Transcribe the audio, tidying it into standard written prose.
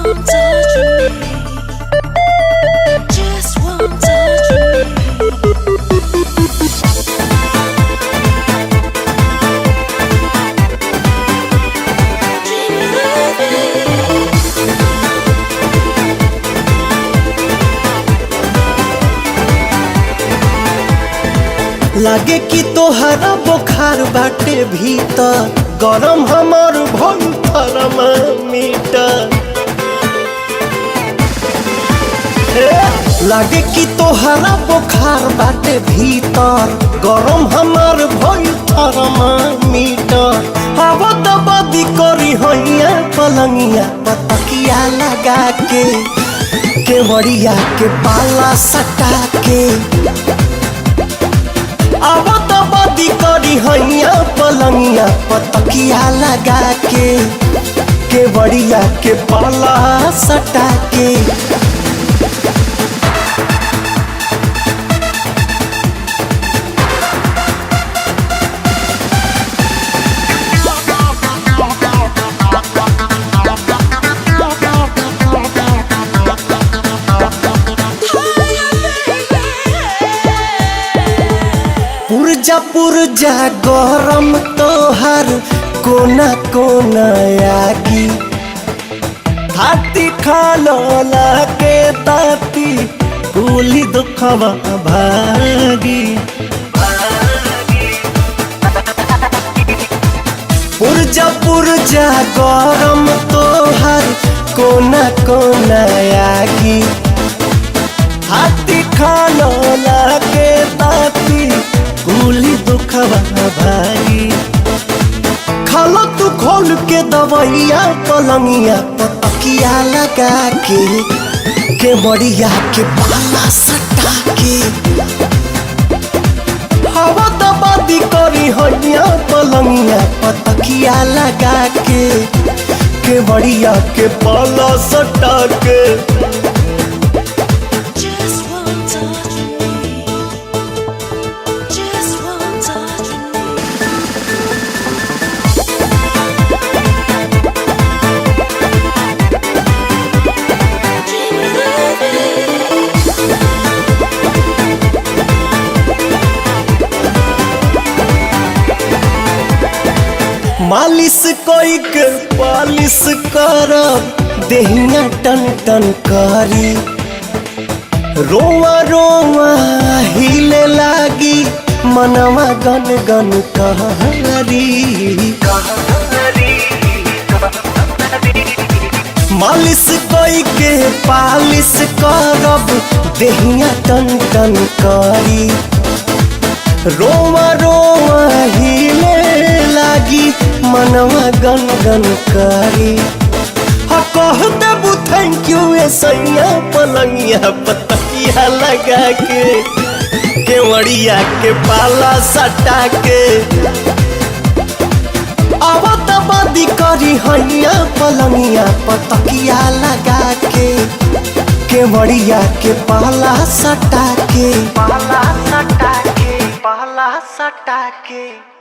won't touch me. Just won't touch लागे कि तोहरा बुखार बाटे भीतर गरम हमार भइल थर्मामीटर। लागे कि तोहरा बुखार बाटे भीतर गरम हमार भइल थर्मामीटर। हवा दबदी करी हैया पलंगिया पतकिया लगा के केवड़िया के पाला सटा के अब तो बदी करी हैया पलंगिया पतकिया लगा के केवड़िया के पाला सटा के। पुरजा पुरजा गरम तोहर कोना कोना आगी हाथी खालो लाके ताती भूली दुखवा भागी। पुरजा पुरजा गरम तोहर कोना कोना आगी हाथी खालो लाके ताती भूली दुखवा भाई। खालो तू खोल के दवैया पलंगिया पतकिया लगा के केवड़िया के पाला सटा के हवा दबदी करी हैया पलंगिया पतकिया लगा के केवड़िया के पाला सटा के। मालिश कोई के पालिश करब देहिया टन टन करी रोवा रोवा हिले लागी मनवा गन गन कहरी। मालिश कोई के पालिश करब देहिया टन टन करी रोवा रोवा हिले लागी मनवा गन गन करी। कह देबू थैंक यू सैया पलंगिया पतकिया लगा के केवड़िया के पाला सटा के अब दबदी करी हैया पलंगिया पतकिया लगा के केवड़िया के पाला सटा के पाला सटा के पाला सटा के।